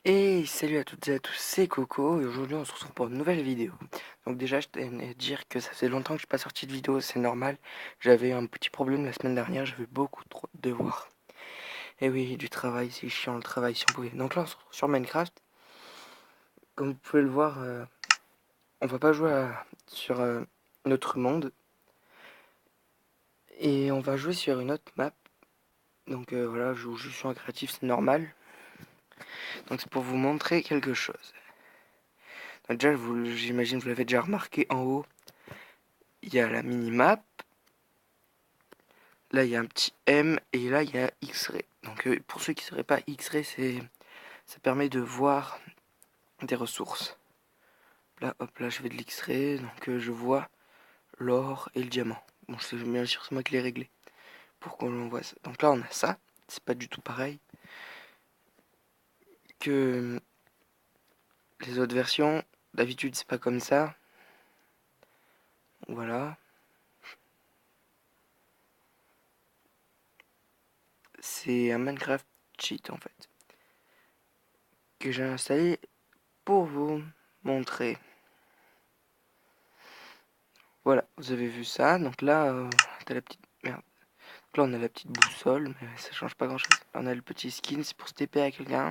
Et salut à toutes et à tous, c'est Coco et aujourd'hui on se retrouve pour une nouvelle vidéo. Donc déjà je tenais à dire que ça faisait longtemps que je n'ai pas sorti de vidéo, c'est normal. J'avais un petit problème la semaine dernière, j'avais beaucoup trop de devoirs. Et oui, du travail, c'est chiant le travail si on pouvait. Donc là on se retrouve sur Minecraft. Comme vous pouvez le voir, on va pas jouer sur notre monde. Et on va jouer sur une autre map. Donc voilà, je joue juste sur un créatif, c'est normal. Donc c'est pour vous montrer quelque chose. Donc déjà, j'imagine que vous l'avez déjà remarqué en haut. Il y a la mini-map. Là, il y a un petit M et là, il y a X-Ray. Donc, pour ceux qui ne sauraient pas, X-Ray, ça permet de voir des ressources. Là, hop, là, je fais de l'X-Ray. Donc, je vois l'or et le diamant. Bon, bien sûr, c'est moi qui l'ai réglé pour qu'on voit ça. Donc là, on a ça. C'est pas du tout pareil que les autres versions. D'habitude, c'est pas comme ça. Voilà. C'est un Minecraft cheat, en fait, que j'ai installé pour vous montrer. Voilà, vous avez vu ça. Donc là, t'as la petite... Merde. Donc là, on a la petite boussole, mais ça change pas grand-chose. Là, on a le petit skin, c'est pour se TP à quelqu'un.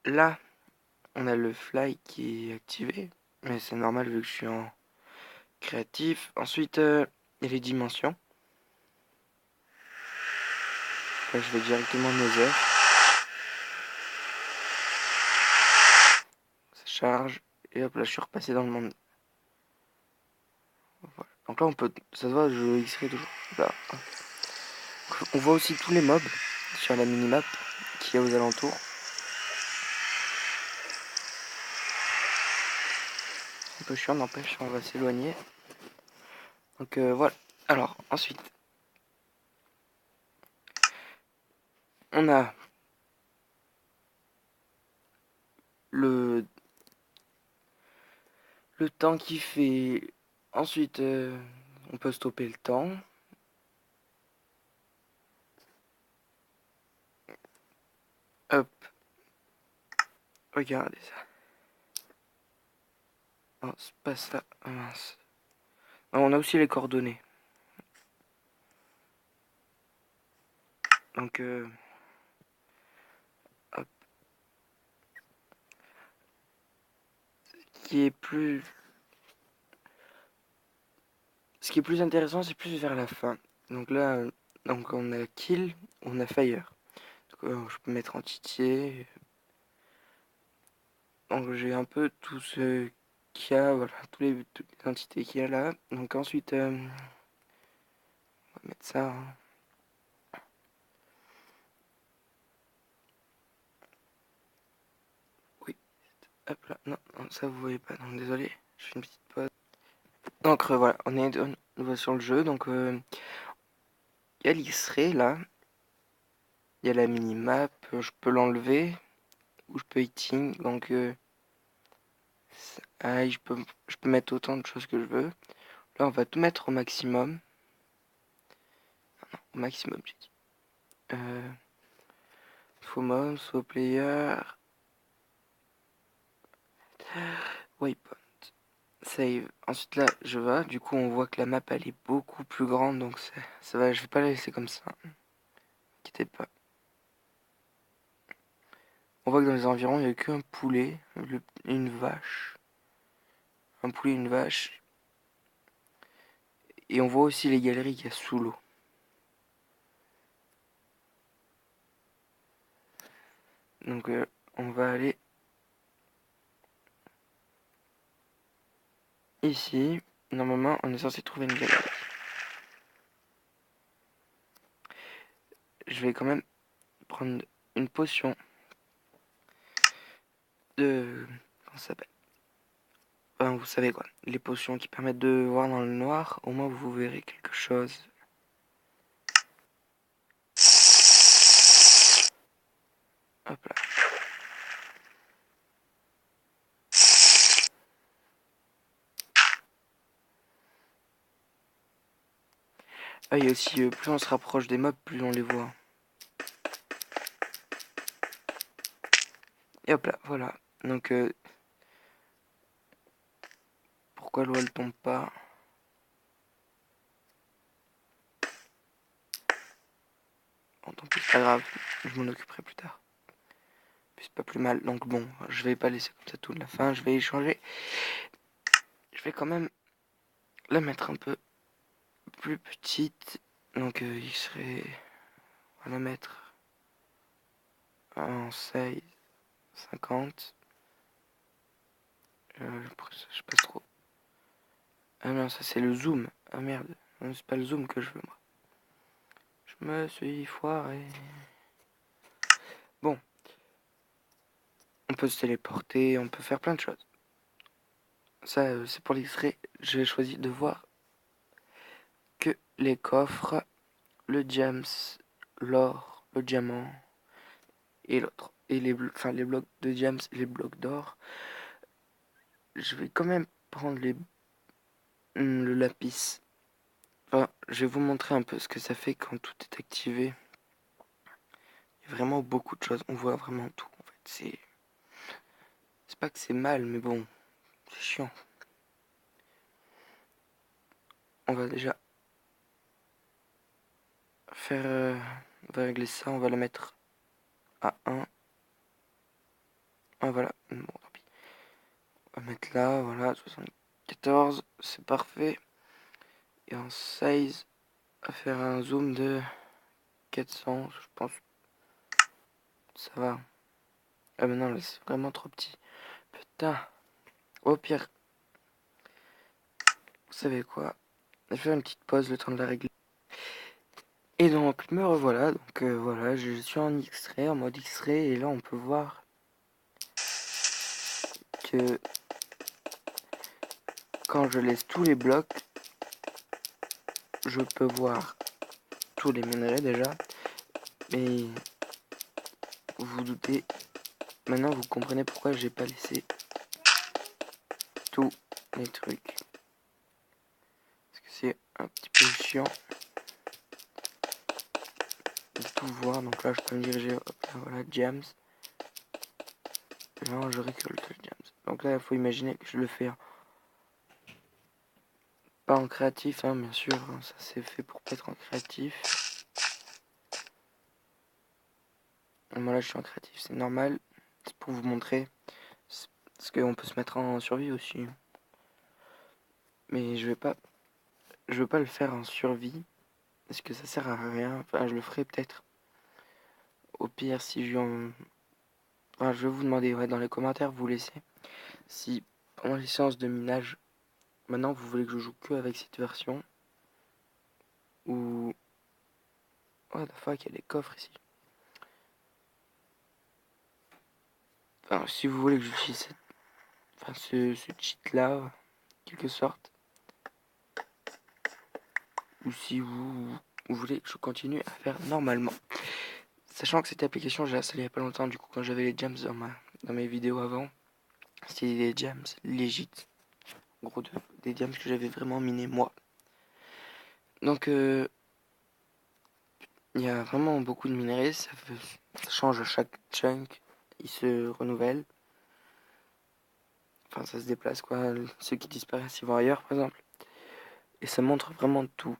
Là, on a le fly qui est activé, mais c'est normal vu que je suis en créatif. Ensuite, il y a les dimensions. Là, je vais directement Nether. Ça charge. Et hop, là, je suis repassé dans le monde. Voilà. Donc là, on peut... Ça se voit, je X-ray toujours. Là. On voit aussi tous les mobs sur la minimap qu'il y a aux alentours. Un peu chiant, n'empêche, on va s'éloigner. Donc voilà. Alors, ensuite, on a le temps qui fait. Ensuite, on peut stopper le temps. Hop, regardez ça. Non, c'est pas ça. Ah, mince. Non, on a aussi les coordonnées. Donc, hop. Qui est plus. Ce qui est plus intéressant, c'est plus vers la fin. Donc là, donc on a kill, on a fire. Donc, je peux mettre entité. Donc j'ai un peu tout ce qu'il y a, voilà, toutes les entités qu'il y a là. Donc ensuite, on va mettre ça. Hein. Oui, hop là. Non, non, ça vous voyez pas. Donc désolé, je fais une petite pause. Donc voilà, on est de nouveau sur le jeu. Donc il y a l'X-ray là. Il y a la mini-map. Je peux l'enlever. Ou je peux eating. Donc je peux mettre autant de choses que je veux. Là, on va tout mettre au maximum. Au maximum, j'ai dit. Faux mom, faux player. Waypoint. Save. Ensuite là, je vais. Du coup, on voit que la map elle est beaucoup plus grande. Donc ça va, je vais pas la laisser comme ça. N'inquiétez pas. On voit que dans les environs, il n'y a qu'un poulet, une vache. Un poulet, une vache. Et on voit aussi les galeries qu'il y a sous l'eau. Donc on va aller ici. Normalement, on est censé trouver une galerie. Je vais quand même prendre une potion de... Comment ça s'appelle? Enfin, vous savez quoi. Les potions qui permettent de voir dans le noir. Au moins, vous verrez quelque chose. Hop là. Ah, il y a aussi, plus on se rapproche des mobs, plus on les voit. Et hop là, voilà. Donc, pourquoi l'eau elle tombe pas? Bon, tant pis, c'est pas grave, je m'en occuperai plus tard. Puis c'est pas plus mal, donc bon, je vais pas laisser comme ça toute la fin, je vais y changer. Je vais quand même la mettre un peu plus petite. Donc il serait... On va la mettre en 16, 50. Je passe trop. Ah non, ça c'est le zoom. Ah merde, non, c'est pas le zoom que je veux moi. Je me suis foiré. Bon, on peut se téléporter, on peut faire plein de choses. Ça, c'est pour l'extrait. J'ai choisi de voir que les coffres, le gems, l'or, le diamant et l'autre. Et les blocs de gems et les blocs d'or. Je vais quand même prendre le lapis. Enfin, je vais vous montrer un peu ce que ça fait quand tout est activé. Il y a vraiment beaucoup de choses. On voit vraiment tout. En fait, c'est pas que c'est mal, mais bon, c'est chiant. On va déjà faire, on va régler ça. On va la mettre à 1. Ah voilà. Bon, tant pis. On va mettre là, voilà, 74, c'est parfait. Et en 16, à faire un zoom de 400, je pense. Ça va. Ah mais non, là c'est vraiment trop petit. Putain. Au pire, vous savez quoi? Je vais faire une petite pause, le temps de la régler. Et donc, me revoilà. Donc voilà, je suis en X-ray, en mode X-ray. Et là, on peut voir que quand je laisse tous les blocs, je peux voir tous les minerais déjà. Mais vous vous doutez, maintenant vous comprenez pourquoi j'ai pas laissé tous les trucs. Parce que c'est un petit peu chiant de tout voir. Donc là, je peux me diriger, hop là, voilà, Jams. Et là, je récolte le Jams. Donc là, il faut imaginer que je le fais pas en créatif, hein, bien sûr. Hein, ça c'est fait pour pas être en créatif. Et moi là, je suis en créatif, c'est normal. C'est pour vous montrer. Parce qu'on peut se mettre en survie aussi. Mais je veux pas le faire en survie. Parce que ça sert à rien. Enfin, je le ferai peut-être. Au pire, si je en... Enfin, je vais vous demander, ouais, dans les commentaires, vous laissez. Si pendant les séances de minage, maintenant vous voulez que je joue que avec cette version. Ou... What the fuck, il y a des coffres ici. Enfin, si vous voulez que j'utilise ce cheat là, en quelque sorte. Ou si vous voulez que je continue à faire normalement. Sachant que cette application, j'ai installé il n'y a pas longtemps, du coup, quand j'avais les gems dans mes vidéos avant, c'était des gems legit. En gros, des gems que j'avais vraiment miné moi. Donc, il y a vraiment beaucoup de minerais, ça change à chaque chunk, il se renouvelle. Enfin, ça se déplace quoi, ceux qui disparaissent ils vont ailleurs par exemple. Et ça montre vraiment tout.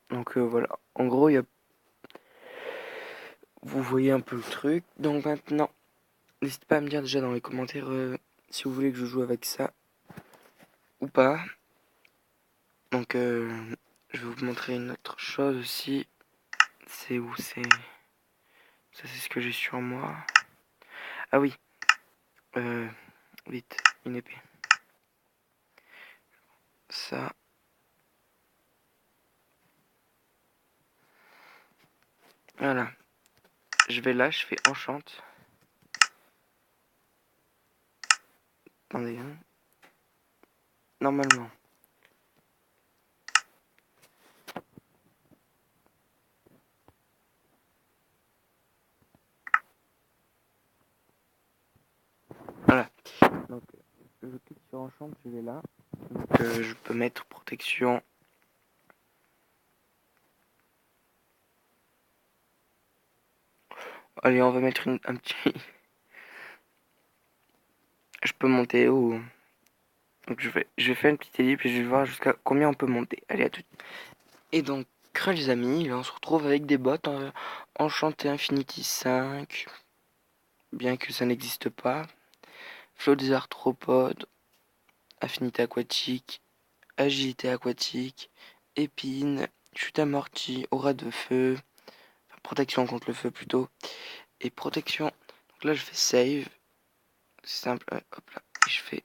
Donc voilà, en gros, vous voyez un peu le truc. Donc maintenant, n'hésitez pas à me dire déjà dans les commentaires si vous voulez que je joue avec ça ou pas. Donc je vais vous montrer une autre chose aussi. C'est où c'est... Ça c'est ce que j'ai sur moi. Ah oui. Vite, une épée. Ça. Voilà. Je vais là, je fais enchante. Attendez, hein. Normalement. Voilà. Donc, je clique sur enchante, je vais là. Donc, je peux mettre protection. Allez, on va mettre un petit... Je peux monter haut. Donc je vais faire une petite élipe et je vais voir jusqu'à combien on peut monter. Allez, à tout. Et donc, les amis, là on se retrouve avec des bots Enchanté Infinity 5, bien que ça n'existe pas. Flot des arthropodes, Affinité aquatique, Agilité aquatique, Épine, Chute amortie, Aura de feu, enfin, protection contre le feu plutôt, et protection. Donc là je fais save, c'est simple, hop là, et je fais,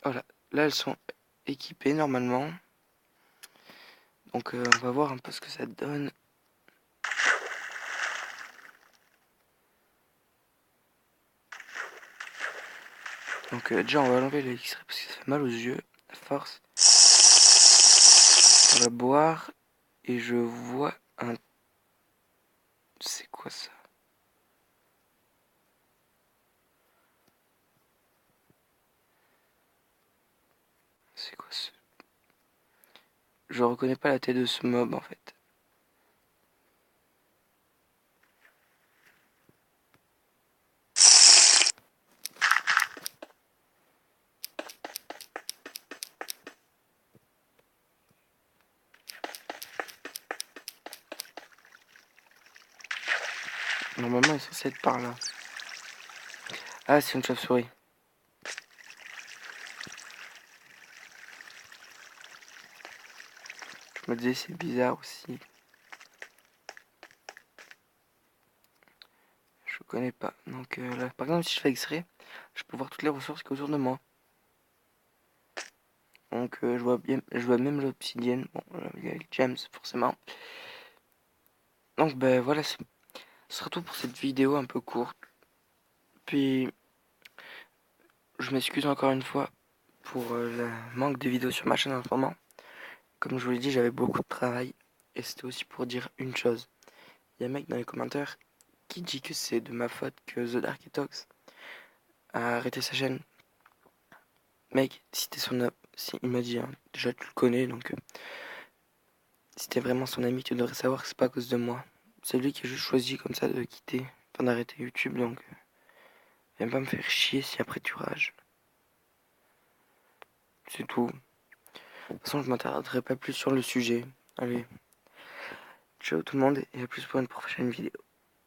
voilà, là elles sont équipées normalement. Donc on va voir un peu ce que ça donne. Donc déjà on va enlever le X-ray parce que ça fait mal aux yeux, à force. On va boire et je vois un... C'est quoi ça? C'est quoi ce... Je reconnais pas la tête de ce mob en fait. Normalement il est censé être par là. Ah, c'est une chauve-souris. Je me disais c'est bizarre aussi. Je connais pas. Donc là, par exemple si je fais X-ray, je peux voir toutes les ressources qui sont autour de moi. Donc je vois bien, je vois même l'obsidienne. Bon, il y a les gems forcément. Donc ben voilà, ce sera tout pour cette vidéo un peu courte. Puis je m'excuse encore une fois pour le manque de vidéos sur ma chaîne en ce moment. Comme je vous l'ai dit, j'avais beaucoup de travail. Et c'était aussi pour dire une chose. Il y a un mec dans les commentaires qui dit que c'est de ma faute que The Dark Etox a arrêté sa chaîne. Mec, si t'es son... il m'a dit, hein, déjà tu le connais, donc si t'es vraiment son ami, tu devrais savoir que c'est pas à cause de moi. C'est lui qui a juste choisi comme ça de quitter, enfin d'arrêter YouTube, donc viens pas me faire chier si après tu rages. C'est tout. De toute façon, je m'attarderai pas plus sur le sujet. Allez, ciao tout le monde et à plus pour une prochaine vidéo.